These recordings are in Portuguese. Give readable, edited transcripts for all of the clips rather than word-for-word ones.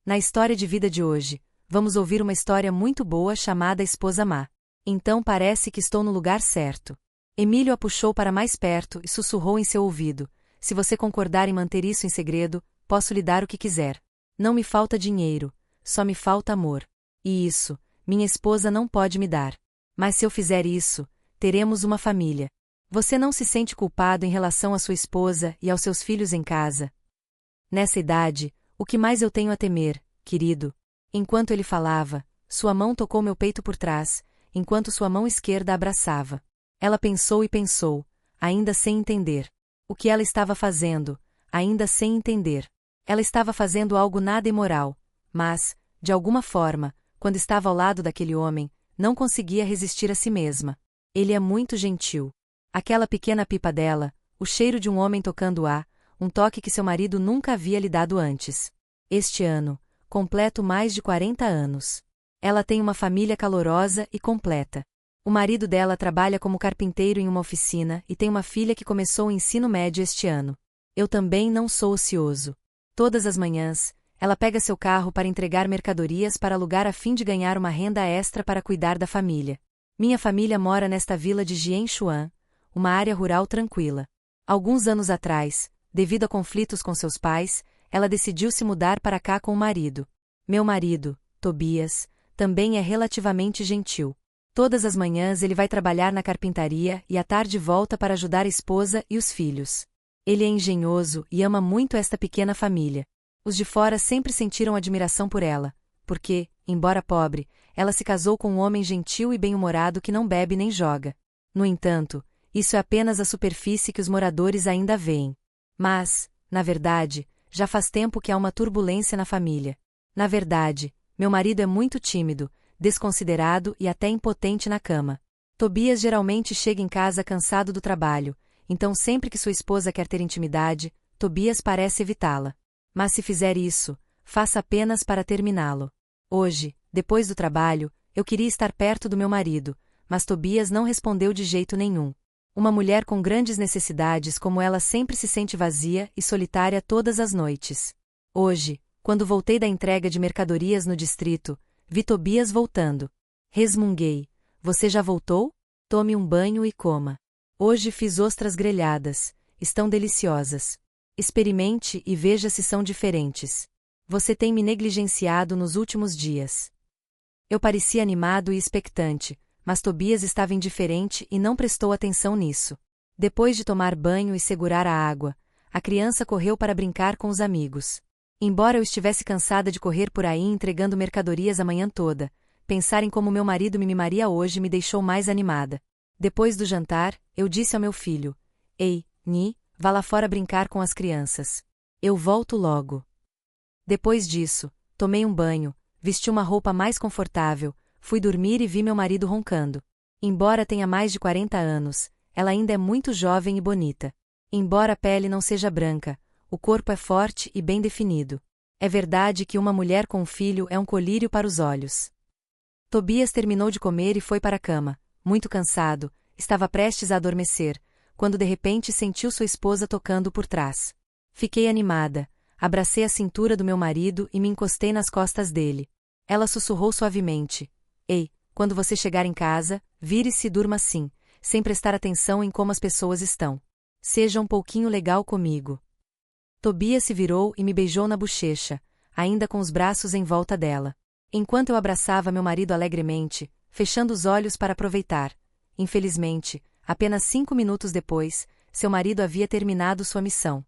Na história de vida de hoje, vamos ouvir uma história muito boa chamada Esposa Má. Então parece que estou no lugar certo. Emílio a puxou para mais perto e sussurrou em seu ouvido: se você concordar em manter isso em segredo, posso lhe dar o que quiser. Não me falta dinheiro, só me falta amor. E isso, minha esposa não pode me dar. Mas se eu fizer isso, teremos uma família. Você não se sente culpado em relação à sua esposa e aos seus filhos em casa? Nessa idade, o que mais eu tenho a temer, querido? Enquanto ele falava, sua mão tocou meu peito por trás, enquanto sua mão esquerda abraçava. Ela pensou e pensou, ainda sem entender. O que ela estava fazendo, ainda sem entender. Ela estava fazendo algo nada imoral, mas, de alguma forma, quando estava ao lado daquele homem, não conseguia resistir a si mesma. Ele é muito gentil. Aquela pequena pipa dela, o cheiro de um homem tocando-a, um toque que seu marido nunca havia lhe dado antes. Este ano, completo mais de 40 anos. Ela tem uma família calorosa e completa. O marido dela trabalha como carpinteiro em uma oficina e tem uma filha que começou o ensino médio este ano. Eu também não sou ocioso. Todas as manhãs, ela pega seu carro para entregar mercadorias para alugar a fim de ganhar uma renda extra para cuidar da família. Minha família mora nesta vila de Jianchuan, uma área rural tranquila. Alguns anos atrás, devido a conflitos com seus pais, ela decidiu se mudar para cá com o marido. Meu marido, Tobias, também é relativamente gentil. Todas as manhãs ele vai trabalhar na carpintaria e à tarde volta para ajudar a esposa e os filhos. Ele é engenhoso e ama muito esta pequena família. Os de fora sempre sentiram admiração por ela, porque, embora pobre, ela se casou com um homem gentil e bem-humorado que não bebe nem joga. No entanto, isso é apenas a superfície que os moradores ainda veem. Mas, na verdade, já faz tempo que há uma turbulência na família. Na verdade, meu marido é muito tímido, desconsiderado e até impotente na cama. Tobias geralmente chega em casa cansado do trabalho, então sempre que sua esposa quer ter intimidade, Tobias parece evitá-la. Mas se fizer isso, faça apenas para terminá-lo. Hoje, depois do trabalho, eu queria estar perto do meu marido, mas Tobias não respondeu de jeito nenhum. Uma mulher com grandes necessidades como ela sempre se sente vazia e solitária todas as noites. Hoje, quando voltei da entrega de mercadorias no distrito, vi Tobias voltando. Resmunguei: você já voltou? Tome um banho e coma. Hoje fiz ostras grelhadas, estão deliciosas. Experimente e veja se são diferentes. Você tem me negligenciado nos últimos dias. Eu parecia animado e expectante, mas Tobias estava indiferente e não prestou atenção nisso. Depois de tomar banho e segurar a água, a criança correu para brincar com os amigos. Embora eu estivesse cansada de correr por aí entregando mercadorias a manhã toda, pensar em como meu marido me mimaria hoje me deixou mais animada. Depois do jantar, eu disse ao meu filho: ei, Ni, vá lá fora brincar com as crianças. Eu volto logo. Depois disso, tomei um banho, vesti uma roupa mais confortável, fui dormir e vi meu marido roncando. Embora tenha mais de 40 anos, ela ainda é muito jovem e bonita. Embora a pele não seja branca, o corpo é forte e bem definido. É verdade que uma mulher com um filho é um colírio para os olhos. Tobias terminou de comer e foi para a cama, muito cansado, estava prestes a adormecer, quando de repente sentiu sua esposa tocando por trás. Fiquei animada, abracei a cintura do meu marido e me encostei nas costas dele. Ela sussurrou suavemente: ei, quando você chegar em casa, vire-se e durma assim, sem prestar atenção em como as pessoas estão. Seja um pouquinho legal comigo. Tobias se virou e me beijou na bochecha, ainda com os braços em volta dela. Enquanto eu abraçava meu marido alegremente, fechando os olhos para aproveitar. Infelizmente, apenas 5 minutos depois, seu marido havia terminado sua missão.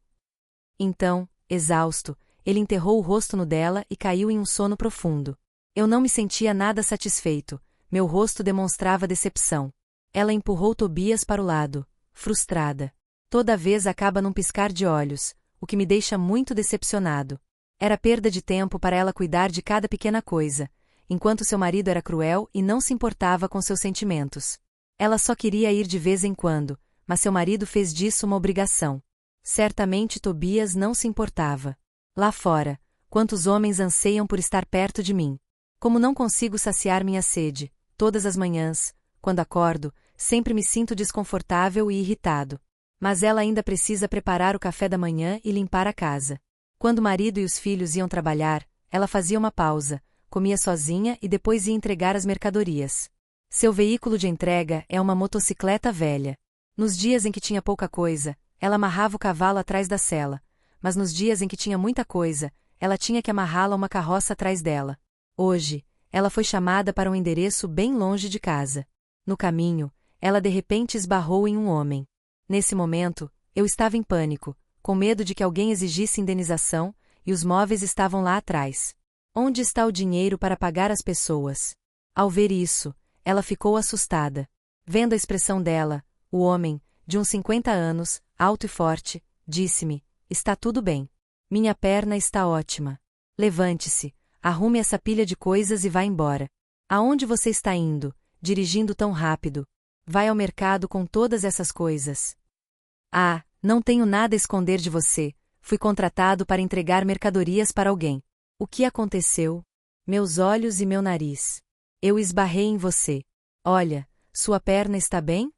Então, exausto, ele enterrou o rosto no dela e caiu em um sono profundo. Eu não me sentia nada satisfeito, meu rosto demonstrava decepção. Ela empurrou Tobias para o lado, frustrada. Toda vez acaba num piscar de olhos, o que me deixa muito decepcionado. Era perda de tempo para ela cuidar de cada pequena coisa, enquanto seu marido era cruel e não se importava com seus sentimentos. Ela só queria ir de vez em quando, mas seu marido fez disso uma obrigação. Certamente Tobias não se importava. Lá fora, quantos homens anseiam por estar perto de mim. Como não consigo saciar minha sede, todas as manhãs, quando acordo, sempre me sinto desconfortável e irritado. Mas ela ainda precisa preparar o café da manhã e limpar a casa. Quando o marido e os filhos iam trabalhar, ela fazia uma pausa, comia sozinha e depois ia entregar as mercadorias. Seu veículo de entrega é uma motocicleta velha. Nos dias em que tinha pouca coisa, ela amarrava o cavalo atrás da sela, mas nos dias em que tinha muita coisa, ela tinha que amarrá-la a uma carroça atrás dela. Hoje, ela foi chamada para um endereço bem longe de casa. No caminho, ela de repente esbarrou em um homem. Nesse momento, eu estava em pânico, com medo de que alguém exigisse indenização, e os móveis estavam lá atrás. Onde está o dinheiro para pagar as pessoas? Ao ver isso, ela ficou assustada. Vendo a expressão dela, o homem, de uns 50 anos, alto e forte, disse-me: está tudo bem. Minha perna está ótima. Levante-se, arrume essa pilha de coisas e vá embora. Aonde você está indo, dirigindo tão rápido? Vai ao mercado com todas essas coisas. Ah, não tenho nada a esconder de você, fui contratado para entregar mercadorias para alguém. O que aconteceu? Meus olhos e meu nariz. Eu esbarrei em você. Olha, sua perna está bem?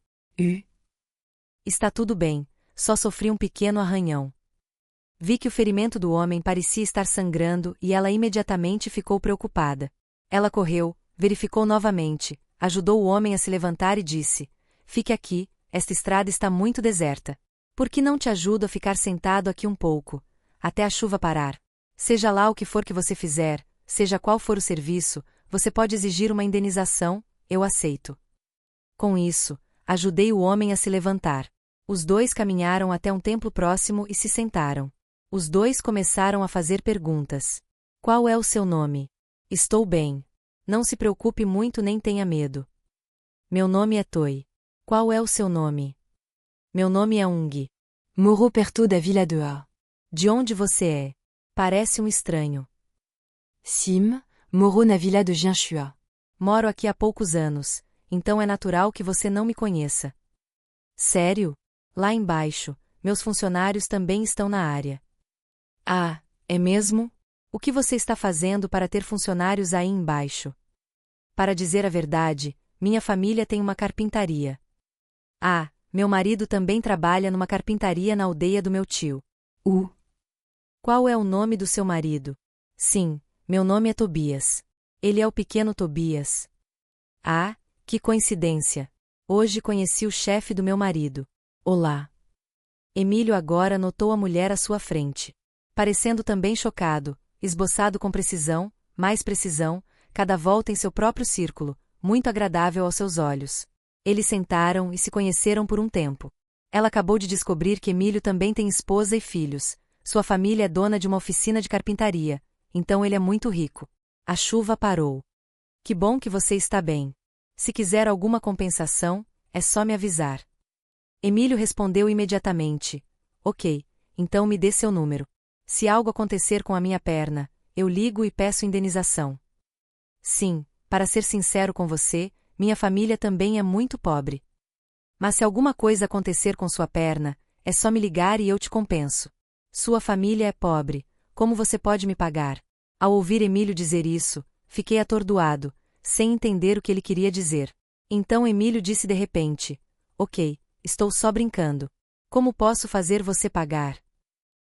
Está tudo bem, só sofri um pequeno arranhão. Vi que o ferimento do homem parecia estar sangrando e ela imediatamente ficou preocupada. Ela correu, verificou novamente, ajudou o homem a se levantar e disse: fique aqui, esta estrada está muito deserta. Por que não te ajudo a ficar sentado aqui um pouco, até a chuva parar? Seja lá o que for que você fizer, seja qual for o serviço, você pode exigir uma indenização, eu aceito. Com isso, ajudei o homem a se levantar. Os dois caminharam até um templo próximo e se sentaram. Os dois começaram a fazer perguntas. Qual é o seu nome? Estou bem. Não se preocupe muito nem tenha medo. Meu nome é Toi. Qual é o seu nome? Meu nome é Ung. Moreau Pertot da Villa de A. De onde você é? Parece um estranho. Sim, Moreau na Villa de Jianxua. Moro aqui há poucos anos, então é natural que você não me conheça. Sério? Lá embaixo, meus funcionários também estão na área. Ah, é mesmo? O que você está fazendo para ter funcionários aí embaixo? Para dizer a verdade, minha família tem uma carpintaria. Ah, meu marido também trabalha numa carpintaria na aldeia do meu tio. Qual é o nome do seu marido? Sim, meu nome é Tobias. Ele é o pequeno Tobias. Ah, que coincidência. Hoje conheci o chefe do meu marido. Olá. Emílio agora notou a mulher à sua frente. Parecendo também chocado, esboçado com precisão, mais precisão, cada volta em seu próprio círculo, muito agradável aos seus olhos. Eles sentaram e se conheceram por um tempo. Ela acabou de descobrir que Emílio também tem esposa e filhos. Sua família é dona de uma oficina de carpintaria, então ele é muito rico. A chuva parou. Que bom que você está bem. Se quiser alguma compensação, é só me avisar. Emílio respondeu imediatamente: ok, então me dê seu número. Se algo acontecer com a minha perna, eu ligo e peço indenização. Sim, para ser sincero com você, minha família também é muito pobre. Mas se alguma coisa acontecer com sua perna, é só me ligar e eu te compenso. Sua família é pobre, como você pode me pagar? Ao ouvir Emílio dizer isso, fiquei atordoado, sem entender o que ele queria dizer. Então Emílio disse de repente: ok, estou só brincando. Como posso fazer você pagar?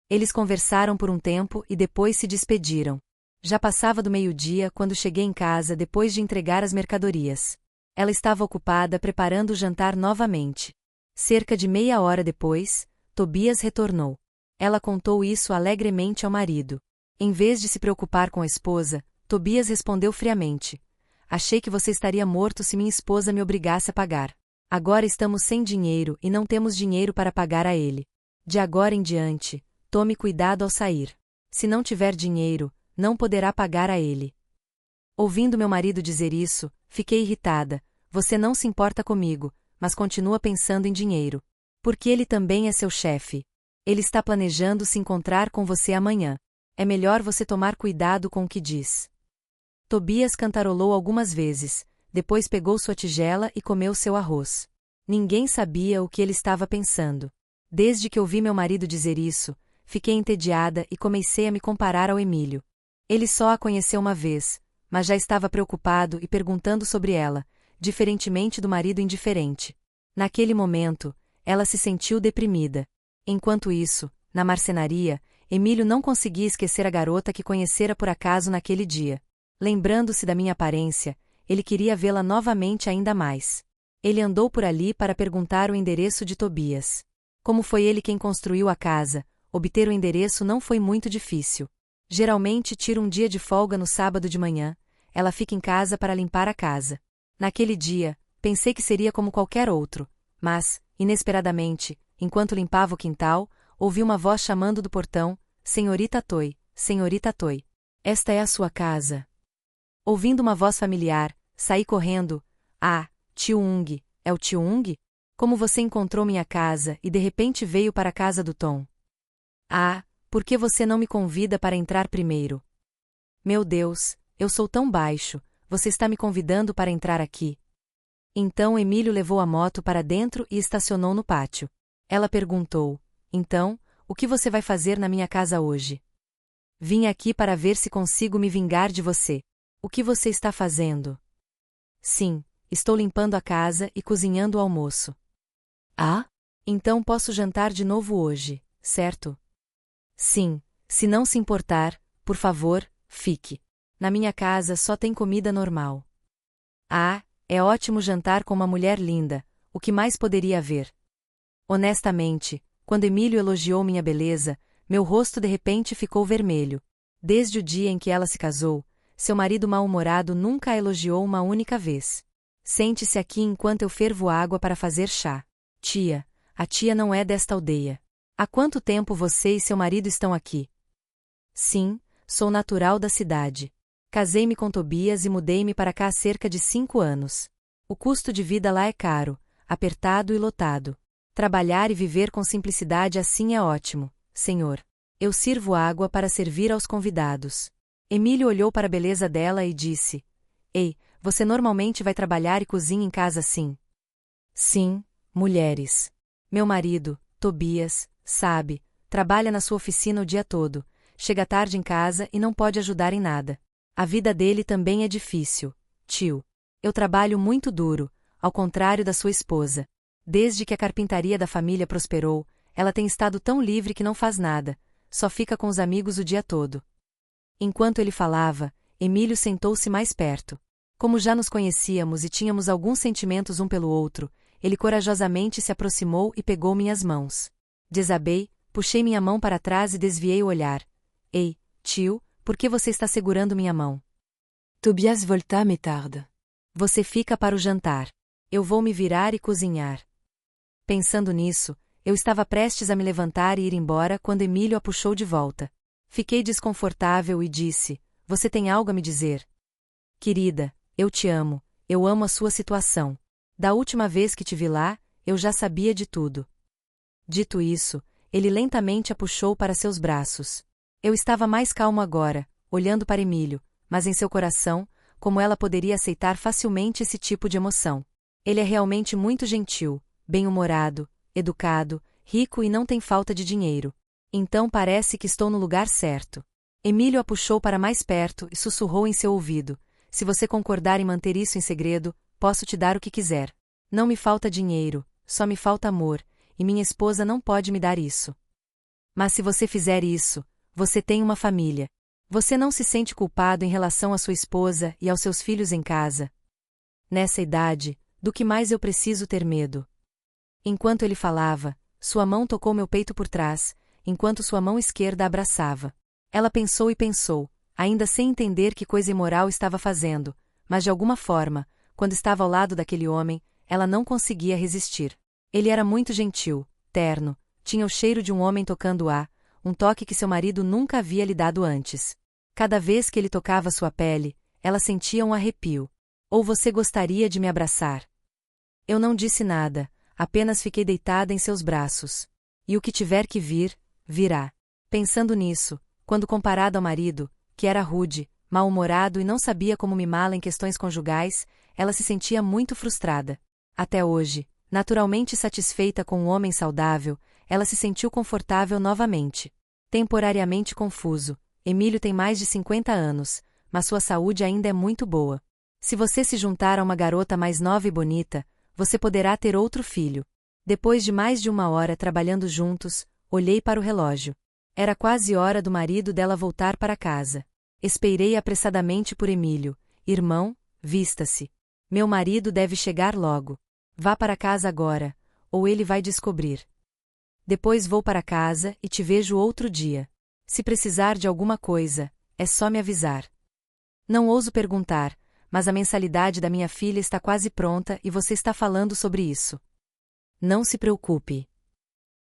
Eles conversaram por um tempo e depois se despediram. Já passava do meio-dia quando cheguei em casa depois de entregar as mercadorias. Ela estava ocupada preparando o jantar novamente. Cerca de meia hora depois, Tobias retornou. Ela contou isso alegremente ao marido. Em vez de se preocupar com a esposa, Tobias respondeu friamente: achei que você estaria morto se minha esposa me obrigasse a pagar. Agora estamos sem dinheiro e não temos dinheiro para pagar a ele. De agora em diante, tome cuidado ao sair. Se não tiver dinheiro, não poderá pagar a ele. Ouvindo meu marido dizer isso, fiquei irritada. Você não se importa comigo, mas continua pensando em dinheiro. Porque ele também é seu chefe. Ele está planejando se encontrar com você amanhã. É melhor você tomar cuidado com o que diz. Tobias cantarolou algumas vezes, depois pegou sua tigela e comeu seu arroz. Ninguém sabia o que ele estava pensando. Desde que ouvi meu marido dizer isso, fiquei entediada e comecei a me comparar ao Emílio. Ele só a conheceu uma vez, mas já estava preocupado e perguntando sobre ela, diferentemente do marido indiferente. Naquele momento, ela se sentiu deprimida. Enquanto isso, na marcenaria, Emílio não conseguia esquecer a garota que conhecera por acaso naquele dia. Lembrando-se da minha aparência, ele queria vê-la novamente ainda mais. Ele andou por ali para perguntar o endereço de Tobias. Como foi ele quem construiu a casa, obter o endereço não foi muito difícil. Geralmente tira um dia de folga no sábado de manhã, ela fica em casa para limpar a casa. Naquele dia, pensei que seria como qualquer outro, mas, inesperadamente, enquanto limpava o quintal, ouvi uma voz chamando do portão: Senhorita Toy, Senhorita Toy. Esta é a sua casa. Ouvindo uma voz familiar, saí correndo. Ah, tio Ung, é o tio Ung? Como você encontrou minha casa e de repente veio para a casa do Tom? Ah, por que você não me convida para entrar primeiro? Meu Deus, eu sou tão baixo, você está me convidando para entrar aqui. Então Emílio levou a moto para dentro e estacionou no pátio. Ela perguntou: Então, o que você vai fazer na minha casa hoje? Vim aqui para ver se consigo me vingar de você. O que você está fazendo? Sim, estou limpando a casa e cozinhando o almoço. Ah? Então posso jantar de novo hoje, certo? Sim, se não se importar, por favor, fique. Na minha casa só tem comida normal. Ah, é ótimo jantar com uma mulher linda, o que mais poderia haver? Honestamente, quando Emílio elogiou minha beleza, meu rosto de repente ficou vermelho. Desde o dia em que ela se casou, seu marido mal-humorado nunca a elogiou uma única vez. Sente-se aqui enquanto eu fervo água para fazer chá. Tia, a tia não é desta aldeia. Há quanto tempo você e seu marido estão aqui? Sim, sou natural da cidade. Casei-me com Tobias e mudei-me para cá há cerca de 5 anos. O custo de vida lá é caro, apertado e lotado. Trabalhar e viver com simplicidade assim é ótimo, senhor. Eu sirvo água para servir aos convidados. Emílio olhou para a beleza dela e disse: Ei, você normalmente vai trabalhar e cozinha em casa assim? Sim, mulheres. Meu marido, Tobias, sabe, trabalha na sua oficina o dia todo, chega tarde em casa e não pode ajudar em nada. A vida dele também é difícil, tio. Eu trabalho muito duro, ao contrário da sua esposa. Desde que a carpintaria da família prosperou, ela tem estado tão livre que não faz nada, só fica com os amigos o dia todo. Enquanto ele falava, Emílio sentou-se mais perto. Como já nos conhecíamos e tínhamos alguns sentimentos um pelo outro, ele corajosamente se aproximou e pegou minhas mãos. Desabei, puxei minha mão para trás e desviei o olhar. Ei, tio, por que você está segurando minha mão? Tobias volta mais tarde. Você fica para o jantar. Eu vou me virar e cozinhar. Pensando nisso, eu estava prestes a me levantar e ir embora quando Emílio a puxou de volta. Fiquei desconfortável e disse: Você tem algo a me dizer? Querida, eu te amo, eu amo a sua situação. Da última vez que te vi lá, eu já sabia de tudo. Dito isso, ele lentamente a puxou para seus braços. Eu estava mais calmo agora, olhando para Emílio, mas em seu coração, como ela poderia aceitar facilmente esse tipo de emoção? Ele é realmente muito gentil, bem-humorado, educado, rico e não tem falta de dinheiro. Então parece que estou no lugar certo. Emílio a puxou para mais perto e sussurrou em seu ouvido: Se você concordar em manter isso em segredo, posso te dar o que quiser. Não me falta dinheiro, só me falta amor, e minha esposa não pode me dar isso. Mas se você fizer isso, você tem uma família. Você não se sente culpado em relação à sua esposa e aos seus filhos em casa? Nessa idade, do que mais eu preciso ter medo? Enquanto ele falava, sua mão tocou meu peito por trás, enquanto sua mão esquerda a abraçava. Ela pensou e pensou, ainda sem entender que coisa imoral estava fazendo, mas de alguma forma, quando estava ao lado daquele homem, ela não conseguia resistir. Ele era muito gentil, terno, tinha o cheiro de um homem tocando-a, um toque que seu marido nunca havia lhe dado antes. Cada vez que ele tocava sua pele, ela sentia um arrepio. Ou você gostaria de me abraçar? Eu não disse nada, apenas fiquei deitada em seus braços. E o que tiver que vir, virá. Pensando nisso, quando comparado ao marido, que era rude, mal-humorado e não sabia como mimá-la em questões conjugais, ela se sentia muito frustrada. Até hoje, naturalmente satisfeita com um homem saudável, ela se sentiu confortável novamente. Temporariamente confuso, Emílio tem mais de 50 anos, mas sua saúde ainda é muito boa. Se você se juntar a uma garota mais nova e bonita, você poderá ter outro filho. Depois de mais de 1 hora trabalhando juntos, olhei para o relógio. Era quase hora do marido dela voltar para casa. Esperei apressadamente por Emílio. Irmão, vista-se. Meu marido deve chegar logo. Vá para casa agora, ou ele vai descobrir. Depois vou para casa e te vejo outro dia. Se precisar de alguma coisa, é só me avisar. Não ouso perguntar, mas a mensalidade da minha filha está quase pronta e você está falando sobre isso. Não se preocupe.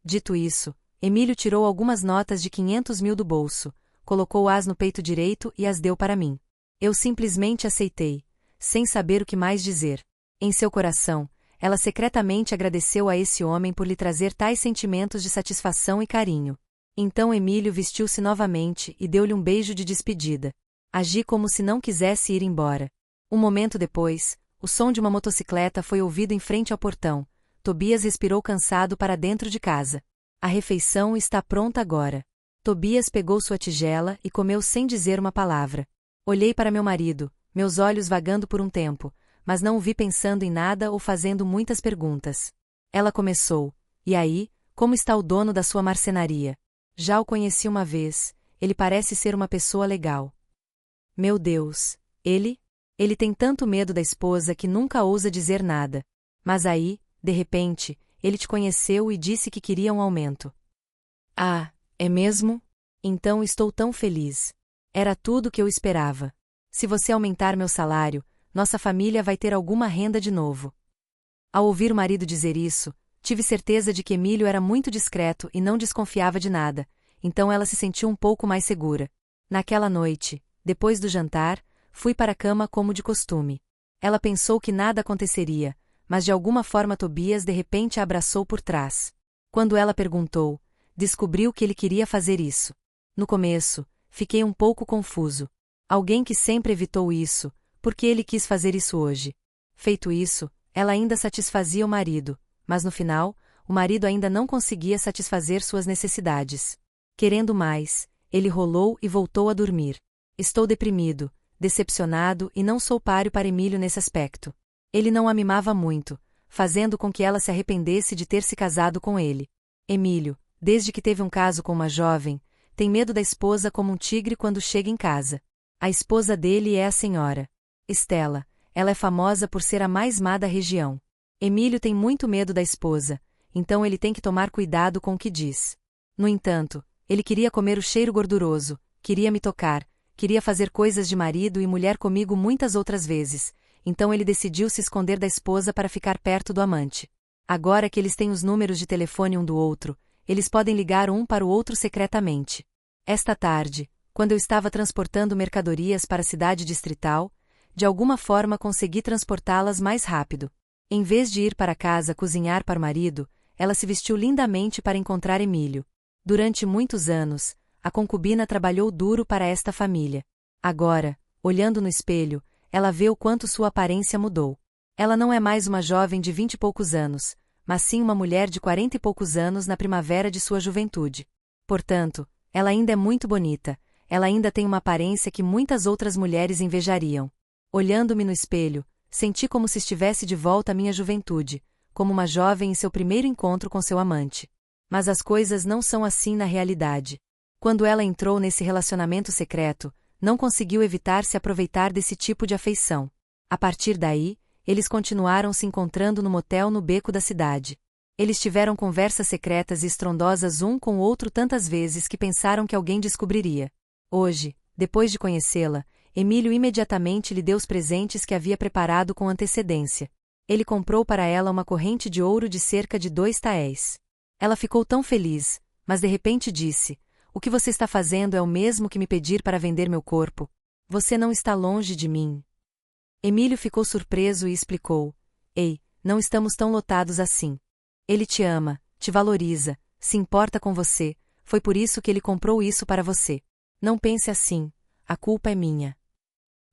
Dito isso, Emílio tirou algumas notas de 500 mil do bolso, colocou-as no peito direito e as deu para mim. Eu simplesmente aceitei, sem saber o que mais dizer. Em seu coração, ela secretamente agradeceu a esse homem por lhe trazer tais sentimentos de satisfação e carinho. Então Emílio vestiu-se novamente e deu-lhe um beijo de despedida. Agi como se não quisesse ir embora. Um momento depois, o som de uma motocicleta foi ouvido em frente ao portão. Tobias respirou cansado para dentro de casa. A refeição está pronta agora. Tobias pegou sua tigela e comeu sem dizer uma palavra. Olhei para meu marido, meus olhos vagando por um tempo, mas não o vi pensando em nada ou fazendo muitas perguntas. Ela começou: e aí, como está o dono da sua marcenaria? Já o conheci uma vez, ele parece ser uma pessoa legal. Meu Deus, ele tem tanto medo da esposa que nunca ousa dizer nada. Mas aí, de repente, ele te conheceu e disse que queria um aumento. Ah, é mesmo? Então estou tão feliz. Era tudo o que eu esperava. Se você aumentar meu salário, nossa família vai ter alguma renda de novo. Ao ouvir o marido dizer isso, tive certeza de que Emílio era muito discreto e não desconfiava de nada, então ela se sentiu um pouco mais segura. Naquela noite, depois do jantar, fui para a cama como de costume. Ela pensou que nada aconteceria, mas de alguma forma Tobias de repente a abraçou por trás. Quando ela perguntou, descobriu que ele queria fazer isso. No começo, fiquei um pouco confuso. Alguém que sempre evitou isso, por que ele quis fazer isso hoje? Feito isso, ela ainda satisfazia o marido, mas no final, o marido ainda não conseguia satisfazer suas necessidades. Querendo mais, ele rolou e voltou a dormir. Estou deprimido, decepcionado e não sou páreo para Emílio nesse aspecto. Ele não a mimava muito, fazendo com que ela se arrependesse de ter se casado com ele. Emílio, desde que teve um caso com uma jovem, tem medo da esposa como um tigre quando chega em casa. A esposa dele é a senhora Estela. Ela é famosa por ser a mais má da região. Emílio tem muito medo da esposa, então ele tem que tomar cuidado com o que diz. No entanto, ele queria comer o cheiro gorduroso, queria me tocar, queria fazer coisas de marido e mulher comigo muitas outras vezes, então ele decidiu se esconder da esposa para ficar perto do amante. Agora que eles têm os números de telefone um do outro, eles podem ligar um para o outro secretamente. Esta tarde, quando eu estava transportando mercadorias para a cidade distrital, de alguma forma consegui transportá-las mais rápido. Em vez de ir para casa cozinhar para o marido, ela se vestiu lindamente para encontrar Emílio. Durante muitos anos, a concubina trabalhou duro para esta família. Agora, olhando no espelho, ela vê o quanto sua aparência mudou. Ela não é mais uma jovem de 20 e poucos anos, mas sim uma mulher de 40 e poucos anos na primavera de sua juventude. Portanto, ela ainda é muito bonita, ela ainda tem uma aparência que muitas outras mulheres invejariam. Olhando-me no espelho, senti como se estivesse de volta à minha juventude, como uma jovem em seu primeiro encontro com seu amante. Mas as coisas não são assim na realidade. Quando ela entrou nesse relacionamento secreto, não conseguiu evitar se aproveitar desse tipo de afeição. A partir daí, eles continuaram se encontrando no motel no beco da cidade. Eles tiveram conversas secretas e estrondosas um com o outro tantas vezes que pensaram que alguém descobriria. Hoje, depois de conhecê-la, Emílio imediatamente lhe deu os presentes que havia preparado com antecedência. Ele comprou para ela uma corrente de ouro de cerca de 2 taéis. Ela ficou tão feliz, mas de repente disse: "O que você está fazendo é o mesmo que me pedir para vender meu corpo. Você não está longe de mim." Emílio ficou surpreso e explicou: "Ei, não estamos tão lotados assim. Ele te ama, te valoriza, se importa com você, foi por isso que ele comprou isso para você. Não pense assim, a culpa é minha."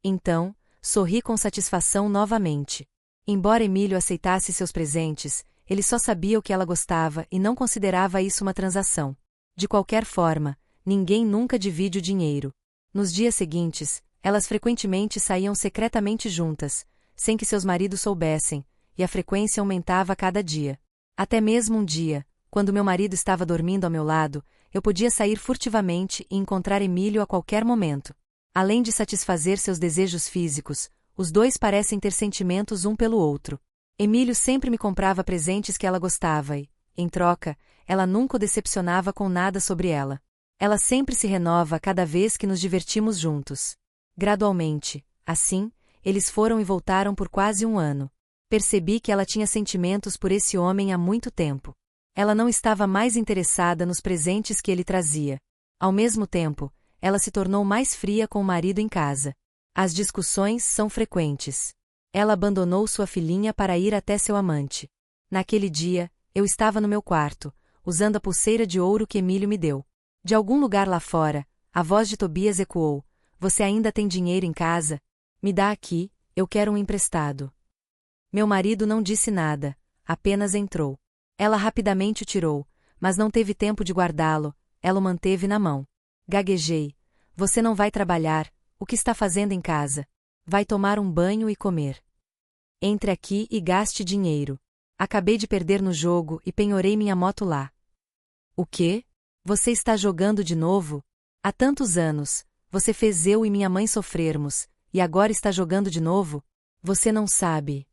Então, sorri com satisfação novamente. Embora Emílio aceitasse seus presentes, ele só sabia o que ela gostava e não considerava isso uma transação. De qualquer forma, ninguém nunca divide o dinheiro. Nos dias seguintes, elas frequentemente saíam secretamente juntas, sem que seus maridos soubessem, e a frequência aumentava a cada dia. Até mesmo um dia, Quando meu marido estava dormindo ao meu lado, eu podia sair furtivamente e encontrar Emílio a qualquer momento. Além de satisfazer seus desejos físicos, os dois parecem ter sentimentos um pelo outro. Emílio sempre me comprava presentes que ela gostava e, em troca, ela nunca o decepcionava com nada sobre ela. Ela sempre se renova cada vez que nos divertimos juntos. Gradualmente, assim, eles foram e voltaram por quase um ano. Percebi que ela tinha sentimentos por esse homem há muito tempo. Ela não estava mais interessada nos presentes que ele trazia. Ao mesmo tempo, ela se tornou mais fria com o marido em casa. As discussões são frequentes. Ela abandonou sua filhinha para ir até seu amante. Naquele dia, eu estava no meu quarto, usando a pulseira de ouro que Emílio me deu. De algum lugar lá fora, a voz de Tobias ecoou: "Você ainda tem dinheiro em casa? Me dá aqui, eu quero um emprestado." Meu marido não disse nada, apenas entrou. Ela rapidamente o tirou, mas não teve tempo de guardá-lo, ela o manteve na mão. Gaguejei: "Você não vai trabalhar, o que está fazendo em casa? Vai tomar um banho e comer. Entre aqui e gaste dinheiro. Acabei de perder no jogo e penhorei minha moto lá." "O quê? Você está jogando de novo? Há tantos anos, você fez eu e minha mãe sofrermos, e agora está jogando de novo? Você não sabe."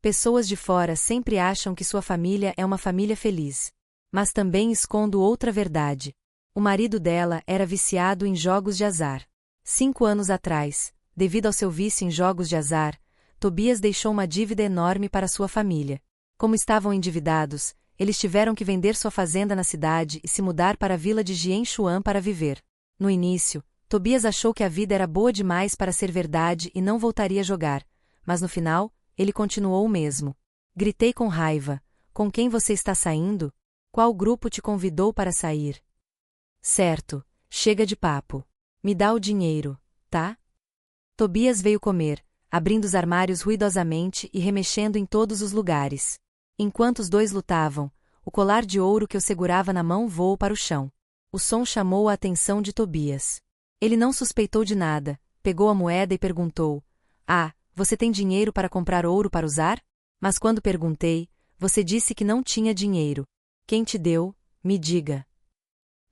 Pessoas de fora sempre acham que sua família é uma família feliz. Mas também escondo outra verdade. O marido dela era viciado em jogos de azar. 5 anos atrás, devido ao seu vício em jogos de azar, Tobias deixou uma dívida enorme para sua família. Como estavam endividados, eles tiveram que vender sua fazenda na cidade e se mudar para a vila de Jianchuan para viver. No início, Tobias achou que a vida era boa demais para ser verdade e não voltaria a jogar, mas no final, ele continuou o mesmo. Gritei com raiva: "Com quem você está saindo? Qual grupo te convidou para sair?" "Certo, chega de papo. Me dá o dinheiro, tá?" Tobias veio comer, abrindo os armários ruidosamente e remexendo em todos os lugares. Enquanto os dois lutavam, o colar de ouro que eu segurava na mão voou para o chão. O som chamou a atenção de Tobias. Ele não suspeitou de nada, pegou a moeda e perguntou: "Ah, você tem dinheiro para comprar ouro para usar?" Mas quando perguntei, você disse que não tinha dinheiro. "Quem te deu? Me diga."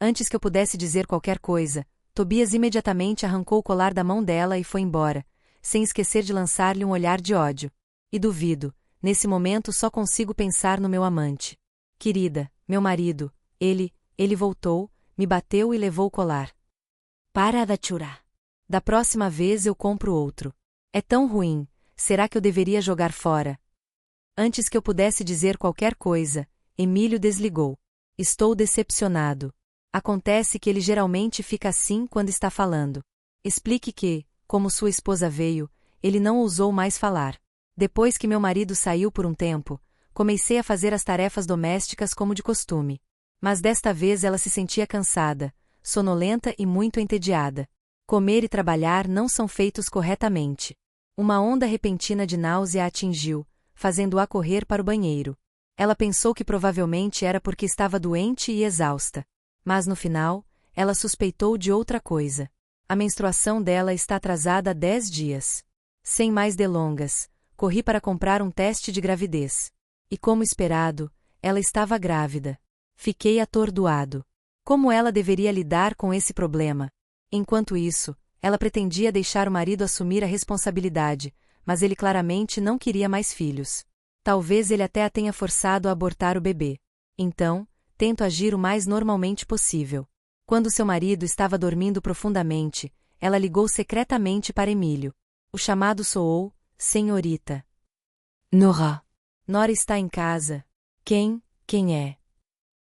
Antes que eu pudesse dizer qualquer coisa, Tobias imediatamente arrancou o colar da mão dela e foi embora, sem esquecer de lançar-lhe um olhar de ódio. E duvido, nesse momento só consigo pensar no meu amante. Querida, meu marido, ele voltou, me bateu e levou o colar. "Para de chorar. Da próxima vez eu compro outro. É tão ruim, será que eu deveria jogar fora?" Antes que eu pudesse dizer qualquer coisa, Emílio desligou. "Estou decepcionado. Acontece que ele geralmente fica assim quando está falando. Explique que, como sua esposa veio, ele não ousou mais falar. Depois que meu marido saiu por um tempo, comecei a fazer as tarefas domésticas como de costume. Mas desta vez ela se sentia cansada, sonolenta e muito entediada. Comer e trabalhar não são feitos corretamente. Uma onda repentina de náusea a atingiu, fazendo-a correr para o banheiro. Ela pensou que provavelmente era porque estava doente e exausta. Mas no final, ela suspeitou de outra coisa. A menstruação dela está atrasada há 10 dias. Sem mais delongas, corri para comprar um teste de gravidez. E como esperado, ela estava grávida. Fiquei atordoado. Como ela deveria lidar com esse problema? Enquanto isso, ela pretendia deixar o marido assumir a responsabilidade, mas ele claramente não queria mais filhos. Talvez ele até a tenha forçado a abortar o bebê. Então, tento agir o mais normalmente possível. Quando seu marido estava dormindo profundamente, ela ligou secretamente para Emílio. O chamado soou: "Senhorita." Nora. "Nora está em casa." Quem é?"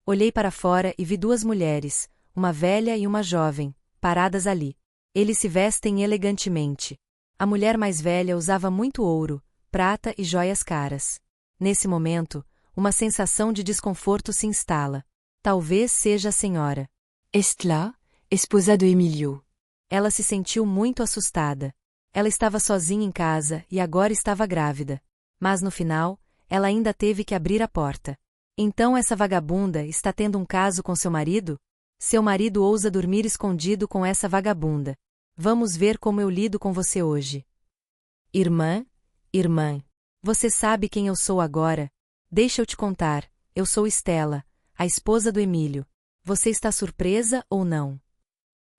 Olhei para fora e vi 2 mulheres, uma velha e uma jovem, paradas ali. Eles se vestem elegantemente. A mulher mais velha usava muito ouro, prata e joias caras. Nesse momento, uma sensação de desconforto se instala. Talvez seja a senhora. Est là, esposa de Emilio. Ela se sentiu muito assustada. Ela estava sozinha em casa e agora estava grávida. Mas no final, ela ainda teve que abrir a porta. Então essa vagabunda está tendo um caso com seu marido? Seu marido ousa dormir escondido com essa vagabunda. Vamos ver como eu lido com você hoje. Irmã, você sabe quem eu sou agora? Deixa eu te contar, eu sou Estela, a esposa do Emílio. Você está surpresa ou não?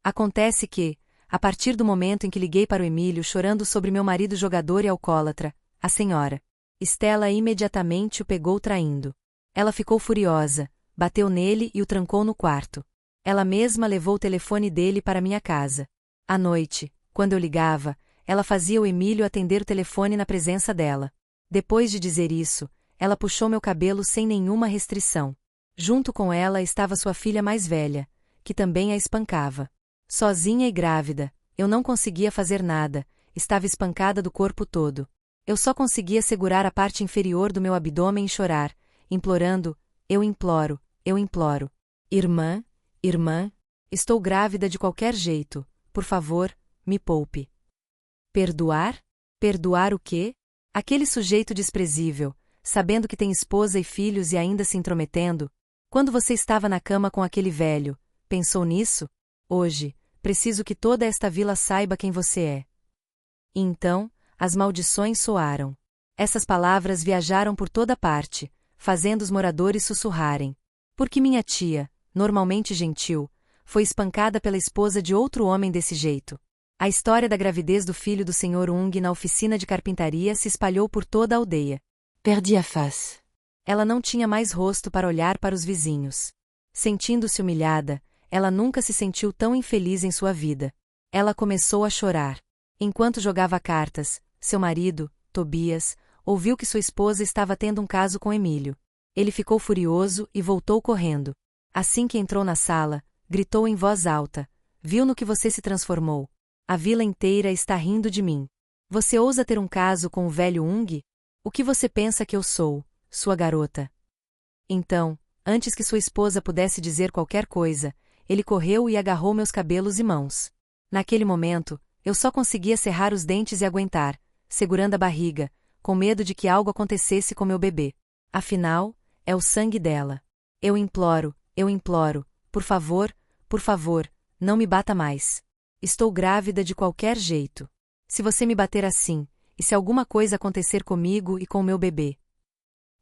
Acontece que, a partir do momento em que liguei para o Emílio chorando sobre meu marido jogador e alcoólatra, a senhora Estela imediatamente o pegou traindo. Ela ficou furiosa, bateu nele e o trancou no quarto. Ela mesma levou o telefone dele para minha casa. À noite, quando eu ligava, ela fazia o Emílio atender o telefone na presença dela. Depois de dizer isso, ela puxou meu cabelo sem nenhuma restrição. Junto com ela estava sua filha mais velha, que também a espancava. Sozinha e grávida, eu não conseguia fazer nada, estava espancada do corpo todo. Eu só conseguia segurar a parte inferior do meu abdômen e chorar, implorando, eu imploro, eu imploro. Irmã, irmã, estou grávida de qualquer jeito, por favor, me poupe. Perdoar? Perdoar o quê? Aquele sujeito desprezível, sabendo que tem esposa e filhos e ainda se intrometendo? Quando você estava na cama com aquele velho, pensou nisso? Hoje, preciso que toda esta vila saiba quem você é. E então, as maldições soaram. Essas palavras viajaram por toda parte, fazendo os moradores sussurrarem. Porque minha tia, normalmente gentil, foi espancada pela esposa de outro homem desse jeito. A história da gravidez do filho do Sr. Ung na oficina de carpintaria se espalhou por toda a aldeia. Perdi a face. Ela não tinha mais rosto para olhar para os vizinhos. Sentindo-se humilhada, ela nunca se sentiu tão infeliz em sua vida. Ela começou a chorar. Enquanto jogava cartas, seu marido, Tobias, ouviu que sua esposa estava tendo um caso com Emílio. Ele ficou furioso e voltou correndo. Assim que entrou na sala, gritou em voz alta: "Viu no que você se transformou? A vila inteira está rindo de mim. Você ousa ter um caso com o velho Ung? O que você pensa que eu sou, sua garota?" Então, antes que sua esposa pudesse dizer qualquer coisa, ele correu e agarrou meus cabelos e mãos. Naquele momento, eu só conseguia cerrar os dentes e aguentar, segurando a barriga, com medo de que algo acontecesse com meu bebê. Afinal, é o sangue dela. Eu imploro, por favor, não me bata mais. Estou grávida de qualquer jeito. Se você me bater assim, e se alguma coisa acontecer comigo e com meu bebê?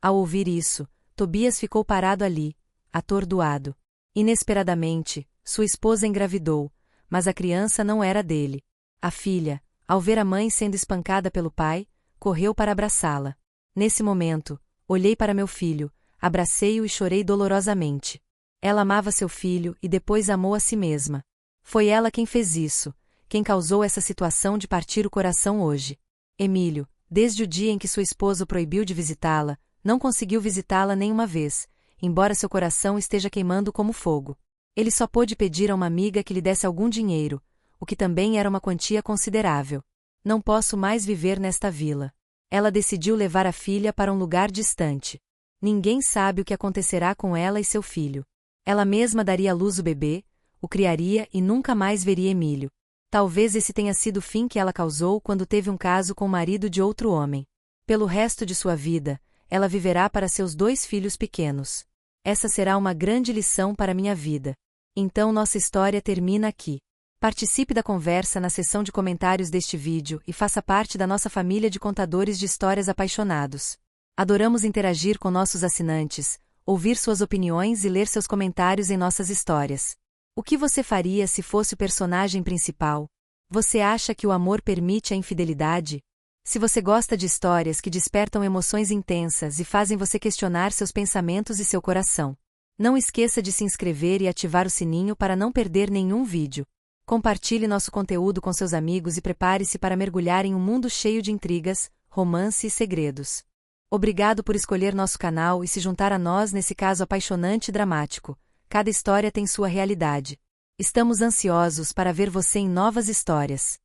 Ao ouvir isso, Tobias ficou parado ali, atordoado. Inesperadamente, sua esposa engravidou, mas a criança não era dele. A filha, ao ver a mãe sendo espancada pelo pai, correu para abraçá-la. Nesse momento, olhei para meu filho, abracei-o e chorei dolorosamente. Ela amava seu filho e depois amou a si mesma. Foi ela quem fez isso, quem causou essa situação de partir o coração hoje. Emílio, desde o dia em que sua esposa o proibiu de visitá-la, não conseguiu visitá-la nenhuma vez, embora seu coração esteja queimando como fogo. Ele só pôde pedir a uma amiga que lhe desse algum dinheiro, o que também era uma quantia considerável. Não posso mais viver nesta vila. Ela decidiu levar a filha para um lugar distante. Ninguém sabe o que acontecerá com ela e seu filho. Ela mesma daria à luz o bebê, o criaria e nunca mais veria Emílio. Talvez esse tenha sido o fim que ela causou quando teve um caso com o marido de outro homem. Pelo resto de sua vida, ela viverá para seus 2 filhos pequenos. Essa será uma grande lição para minha vida. Então nossa história termina aqui. Participe da conversa na seção de comentários deste vídeo e faça parte da nossa família de contadores de histórias apaixonados. Adoramos interagir com nossos assinantes, ouvir suas opiniões e ler seus comentários em nossas histórias. O que você faria se fosse o personagem principal? Você acha que o amor permite a infidelidade? Se você gosta de histórias que despertam emoções intensas e fazem você questionar seus pensamentos e seu coração, não esqueça de se inscrever e ativar o sininho para não perder nenhum vídeo. Compartilhe nosso conteúdo com seus amigos e prepare-se para mergulhar em um mundo cheio de intrigas, romance e segredos. Obrigado por escolher nosso canal e se juntar a nós nesse caso apaixonante e dramático. Cada história tem sua realidade. Estamos ansiosos para ver você em novas histórias.